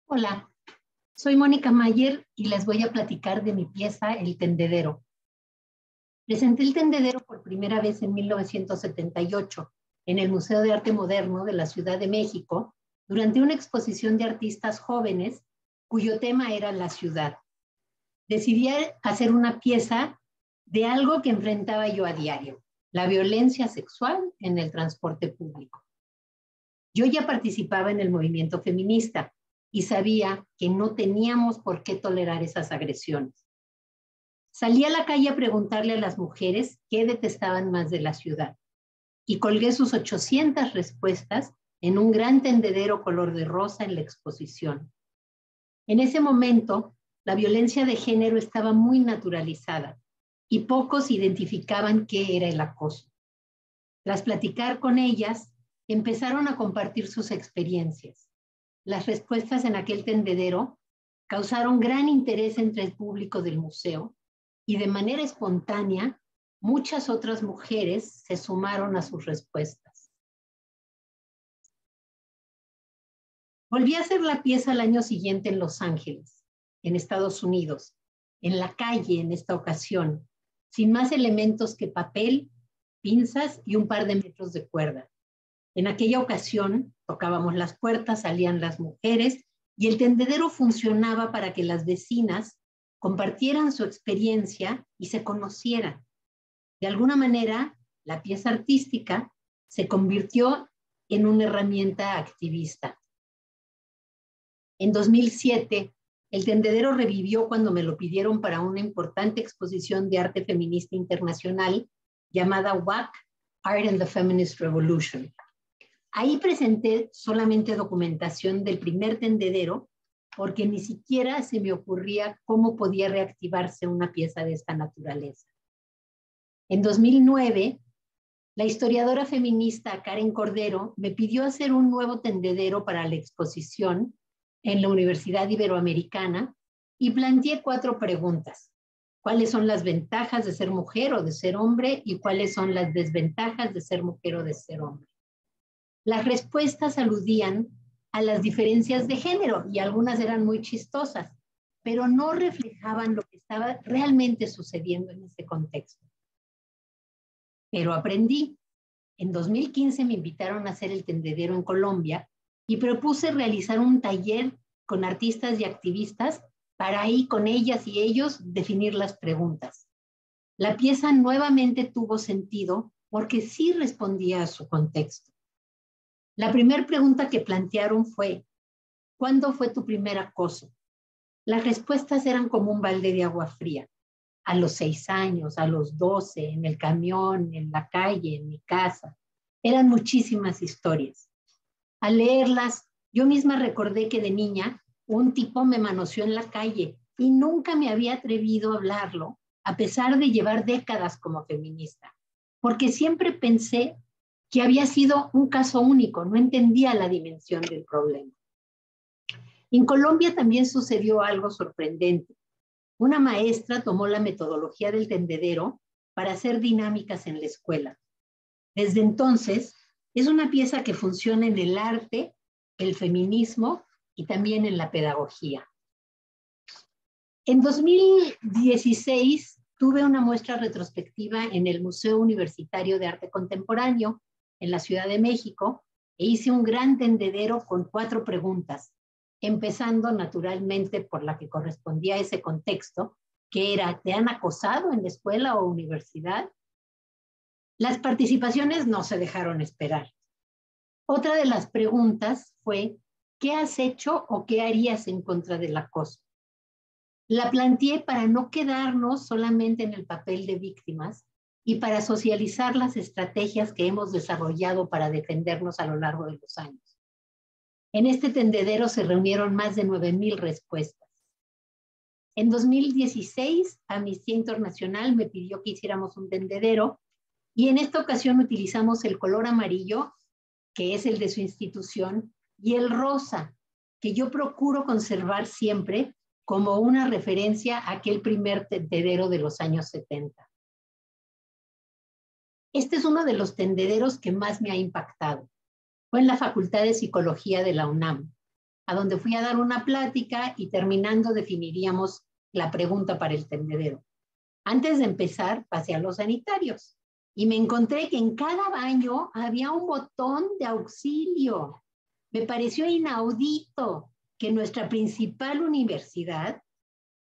Hola, soy Mónica Mayer y les voy a platicar de mi pieza El Tendedero. Presenté El Tendedero por primera vez en 1978 en el Museo de Arte Moderno de la Ciudad de México durante una exposición de artistas jóvenes cuyo tema era la ciudad. Decidí hacer una pieza de algo que enfrentaba yo a diario, la violencia sexual en el transporte público. Yo ya participaba en el movimiento feminista y sabía que no teníamos por qué tolerar esas agresiones. Salí a la calle a preguntarle a las mujeres qué detestaban más de la ciudad y colgué sus 800 respuestas en un gran tendedero color de rosa en la exposición. En ese momento, la violencia de género estaba muy naturalizada y pocos identificaban qué era el acoso. Tras platicar con ellas, empezaron a compartir sus experiencias. Las respuestas en aquel tendedero causaron gran interés entre el público del museo y de manera espontánea muchas otras mujeres se sumaron a sus respuestas. Volví a hacer la pieza al año siguiente en Los Ángeles, en Estados Unidos, en la calle en esta ocasión, sin más elementos que papel, pinzas y un par de metros de cuerda. En aquella ocasión tocábamos las puertas, salían las mujeres y el tendedero funcionaba para que las vecinas compartieran su experiencia y se conocieran. De alguna manera, la pieza artística se convirtió en una herramienta activista. En 2007, el tendedero revivió cuando me lo pidieron para una importante exposición de arte feminista internacional llamada WAC, Art and the Feminist Revolution. Ahí presenté solamente documentación del primer tendedero porque ni siquiera se me ocurría cómo podía reactivarse una pieza de esta naturaleza. En 2009, la historiadora feminista Karen Cordero me pidió hacer un nuevo tendedero para la exposición en la Universidad Iberoamericana y planteé 4 preguntas. ¿Cuáles son las ventajas de ser mujer o de ser hombre? ¿Y cuáles son las desventajas de ser mujer o de ser hombre? Las respuestas aludían a las diferencias de género y algunas eran muy chistosas, pero no reflejaban lo que estaba realmente sucediendo en ese contexto. Pero aprendí. En 2015 me invitaron a hacer el tendedero en Colombia y propuse realizar un taller con artistas y activistas para ahí con ellas y ellos definir las preguntas. La pieza nuevamente tuvo sentido porque sí respondía a su contexto. La primera pregunta que plantearon fue, ¿cuándo fue tu primer acoso? Las respuestas eran como un balde de agua fría. A los 6 años, a los 12, en el camión, en la calle, en mi casa. Eran muchísimas historias. Al leerlas, yo misma recordé que de niña un tipo me manoseó en la calle y nunca me había atrevido a hablarlo, a pesar de llevar décadas como feminista, porque siempre pensé que había sido un caso único, no entendía la dimensión del problema. En Colombia también sucedió algo sorprendente. Una maestra tomó la metodología del tendedero para hacer dinámicas en la escuela. Desde entonces, es una pieza que funciona en el arte, el feminismo y también en la pedagogía. En 2016 tuve una muestra retrospectiva en el Museo Universitario de Arte Contemporáneo en la Ciudad de México e hice un gran tendedero con 4 preguntas, empezando naturalmente por la que correspondía a ese contexto, que era, ¿te han acosado en la escuela o universidad? Las participaciones no se dejaron esperar. Otra de las preguntas fue, ¿qué has hecho o qué harías en contra del acoso? La planteé para no quedarnos solamente en el papel de víctimas y para socializar las estrategias que hemos desarrollado para defendernos a lo largo de los años. En este tendedero se reunieron más de 9,000 respuestas. En 2016, Amnistía Internacional me pidió que hiciéramos un tendedero y en esta ocasión utilizamos el color amarillo, que es el de su institución, y el rosa, que yo procuro conservar siempre como una referencia a aquel primer tendedero de los años 70. Este es uno de los tendederos que más me ha impactado. Fue en la Facultad de Psicología de la UNAM. a donde fui a dar una plática y terminando definiríamos la pregunta para el tendedero. Antes de empezar, pasé a los sanitarios y me encontré que en cada baño había un botón de auxilio. Me pareció inaudito que nuestra principal universidad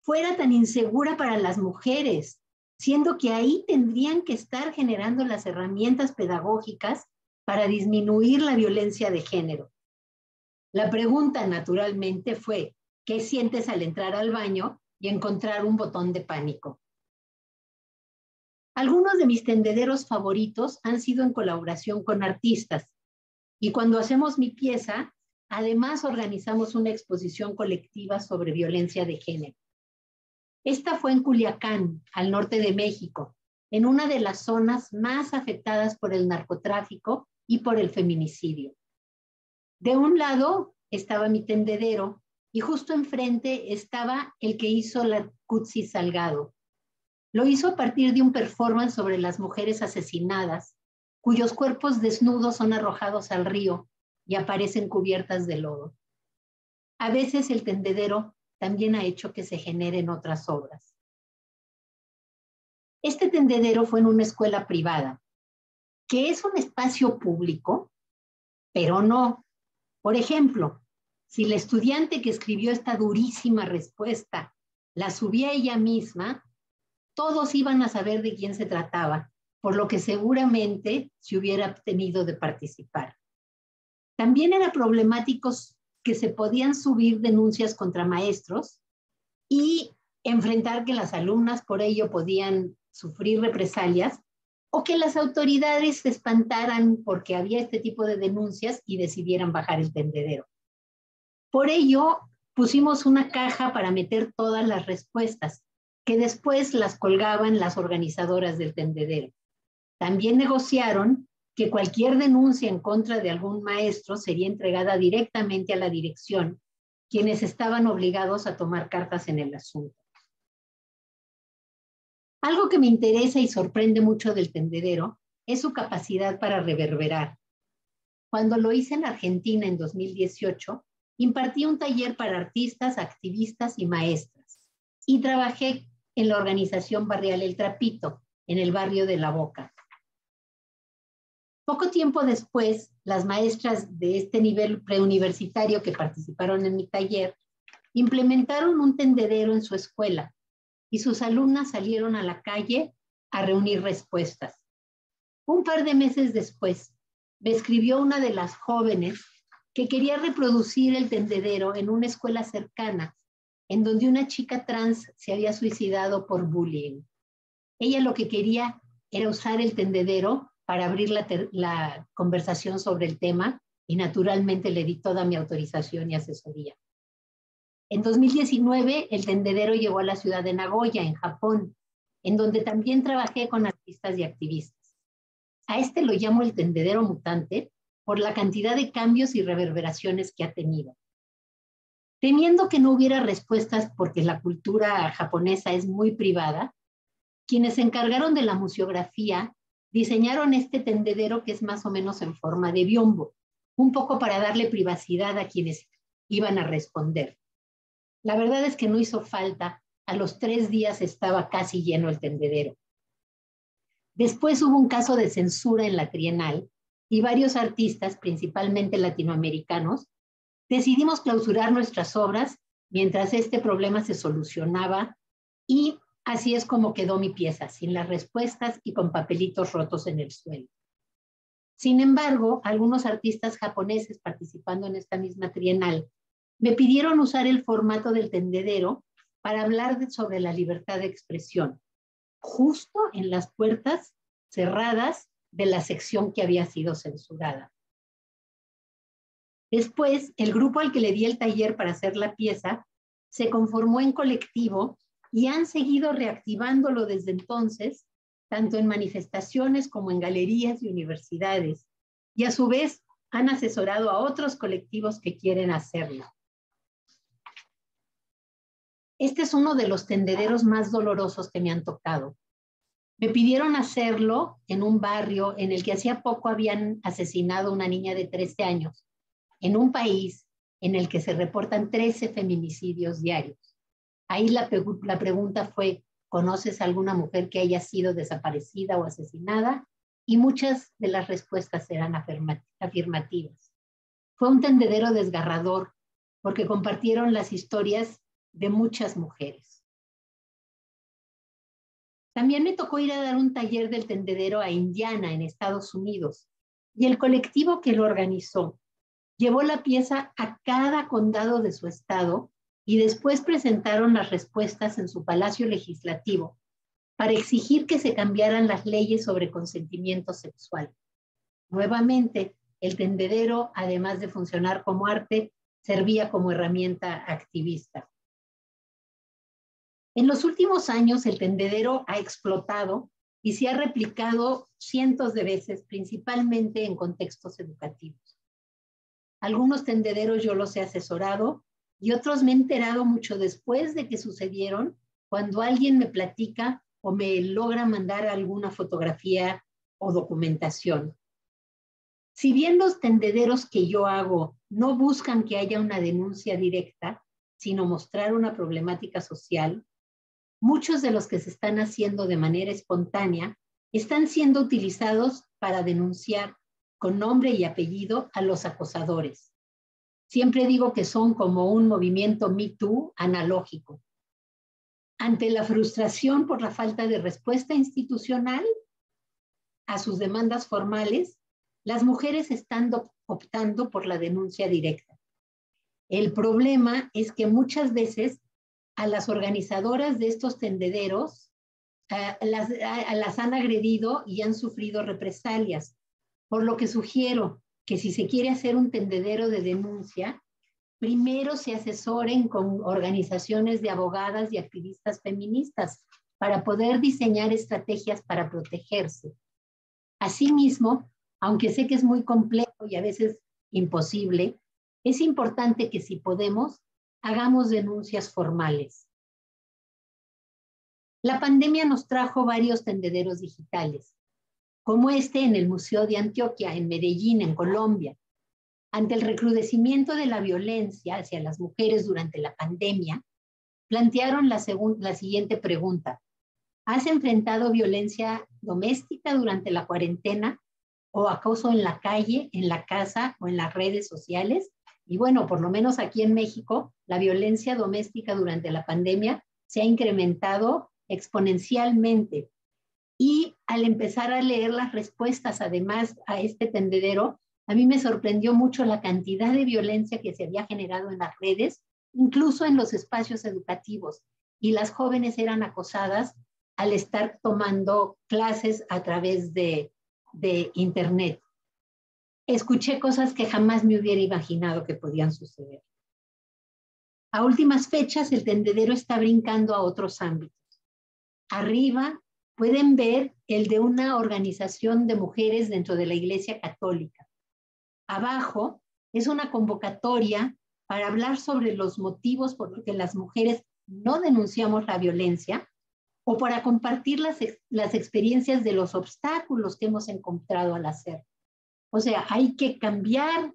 fuera tan insegura para las mujeres, siendo que ahí tendrían que estar generando las herramientas pedagógicas para disminuir la violencia de género. La pregunta, naturalmente, fue, ¿qué sientes al entrar al baño y encontrar un botón de pánico? Algunos de mis tendederos favoritos han sido en colaboración con artistas, y cuando hacemos mi pieza, además organizamos una exposición colectiva sobre violencia de género. Esta fue en Culiacán, al norte de México, en una de las zonas más afectadas por el narcotráfico y por el feminicidio. De un lado estaba mi tendedero y justo enfrente estaba el que hizo la Cutsi Salgado. Lo hizo a partir de un performance sobre las mujeres asesinadas, cuyos cuerpos desnudos son arrojados al río y aparecen cubiertas de lodo. A veces el tendedero también ha hecho que se generen otras obras. Este tendedero fue en una escuela privada, que es un espacio público, pero no. Por ejemplo, si la estudiante que escribió esta durísima respuesta la subía ella misma, todos iban a saber de quién se trataba, por lo que seguramente se hubiera abstenido de participar. También era problemático que se podían subir denuncias contra maestros y enfrentar que las alumnas por ello podían sufrir represalias o que las autoridades se espantaran porque había este tipo de denuncias y decidieran bajar el tendedero. Por ello, pusimos una caja para meter todas las respuestas, que después las colgaban las organizadoras del tendedero. También negociaron que cualquier denuncia en contra de algún maestro sería entregada directamente a la dirección, quienes estaban obligados a tomar cartas en el asunto. Algo que me interesa y sorprende mucho del tendedero es su capacidad para reverberar. Cuando lo hice en Argentina en 2018, impartí un taller para artistas, activistas y maestras, y trabajé en la organización barrial El Trapito, en el barrio de La Boca. Poco tiempo después, las maestras de este nivel preuniversitario que participaron en mi taller implementaron un tendedero en su escuela y sus alumnas salieron a la calle a reunir respuestas. Un par de meses después, me escribió una de las jóvenes que quería reproducir el tendedero en una escuela cercana, en donde una chica trans se había suicidado por bullying. Ella lo que quería era usar el tendedero para abrir la conversación sobre el tema y naturalmente le di toda mi autorización y asesoría. En 2019, el tendedero llegó a la ciudad de Nagoya, en Japón, en donde también trabajé con artistas y activistas. A este lo llamo el tendedero mutante por la cantidad de cambios y reverberaciones que ha tenido. Temiendo que no hubiera respuestas porque la cultura japonesa es muy privada, quienes se encargaron de la museografía diseñaron este tendedero que es más o menos en forma de biombo, un poco para darle privacidad a quienes iban a responder. La verdad es que no hizo falta, a los 3 días estaba casi lleno el tendedero. Después hubo un caso de censura en la Trienal y varios artistas, principalmente latinoamericanos, decidimos clausurar nuestras obras mientras este problema se solucionaba y así es como quedó mi pieza, sin las respuestas y con papelitos rotos en el suelo. Sin embargo, algunos artistas japoneses participando en esta misma Trienal me pidieron usar el formato del tendedero para hablar sobre la libertad de expresión, justo en las puertas cerradas de la sección que había sido censurada. Después, el grupo al que le di el taller para hacer la pieza se conformó en colectivo y han seguido reactivándolo desde entonces, tanto en manifestaciones como en galerías y universidades, y a su vez han asesorado a otros colectivos que quieren hacerlo. Este es uno de los tendederos más dolorosos que me han tocado. Me pidieron hacerlo en un barrio en el que hacía poco habían asesinado a una niña de 13 años, en un país en el que se reportan 13 feminicidios diarios. Ahí la pregunta fue, ¿conoces a alguna mujer que haya sido desaparecida o asesinada? Y muchas de las respuestas eran afirmativas. Fue un tendedero desgarrador porque compartieron las historias de muchas mujeres. También me tocó ir a dar un taller del tendedero a Indiana, en Estados Unidos, y el colectivo que lo organizó llevó la pieza a cada condado de su estado y después presentaron las respuestas en su palacio legislativo para exigir que se cambiaran las leyes sobre consentimiento sexual. Nuevamente, el tendedero, además de funcionar como arte, servía como herramienta activista. En los últimos años, el tendedero ha explotado y se ha replicado cientos de veces, principalmente en contextos educativos. Algunos tendederos yo los he asesorado y otros me he enterado mucho después de que sucedieron, cuando alguien me platica o me logra mandar alguna fotografía o documentación. Si bien los tendederos que yo hago no buscan que haya una denuncia directa, sino mostrar una problemática social, muchos de los que se están haciendo de manera espontánea están siendo utilizados para denunciar con nombre y apellido a los acosadores. Siempre digo que son como un movimiento Me Too analógico. Ante la frustración por la falta de respuesta institucional a sus demandas formales, las mujeres están optando por la denuncia directa. El problema es que muchas veces a las organizadoras de estos tendederos las han agredido y han sufrido represalias, por lo que sugiero que si se quiere hacer un tendedero de denuncia, primero se asesoren con organizaciones de abogadas y activistas feministas para poder diseñar estrategias para protegerse. Asimismo, aunque sé que es muy complejo y a veces imposible, es importante que si podemos, hagamos denuncias formales. La pandemia nos trajo varios tendederos digitales, como este en el Museo de Antioquia, en Medellín, en Colombia. Ante el recrudecimiento de la violencia hacia las mujeres durante la pandemia, plantearon la siguiente pregunta. ¿Has enfrentado violencia doméstica durante la cuarentena o acoso en la calle, en la casa o en las redes sociales? Y bueno, por lo menos aquí en México, la violencia doméstica durante la pandemia se ha incrementado exponencialmente. Y al empezar a leer las respuestas, además, a este tendedero, a mí me sorprendió mucho la cantidad de violencia que se había generado en las redes, incluso en los espacios educativos. Y las jóvenes eran acosadas al estar tomando clases a través de Internet. Escuché cosas que jamás me hubiera imaginado que podían suceder. A últimas fechas, el tendedero está brincando a otros ámbitos. Arriba pueden ver el de una organización de mujeres dentro de la Iglesia Católica. Abajo es una convocatoria para hablar sobre los motivos por los que las mujeres no denunciamos la violencia o para compartir las experiencias de los obstáculos que hemos encontrado al hacer. O sea, hay que cambiar,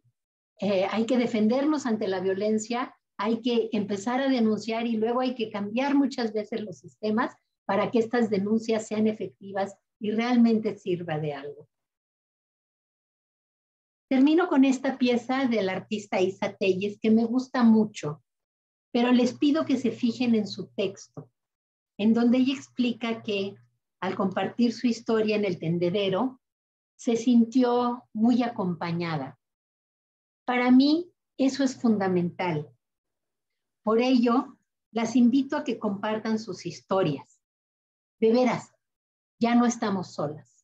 hay que defendernos ante la violencia, hay que empezar a denunciar y luego hay que cambiar muchas veces los sistemas para que estas denuncias sean efectivas y realmente sirva de algo. Termino con esta pieza del artista Isa Telles que me gusta mucho, pero les pido que se fijen en su texto, en donde ella explica que al compartir su historia en el tendedero, se sintió muy acompañada. Para mí, eso es fundamental. Por ello, las invito a que compartan sus historias. De veras, ya no estamos solas.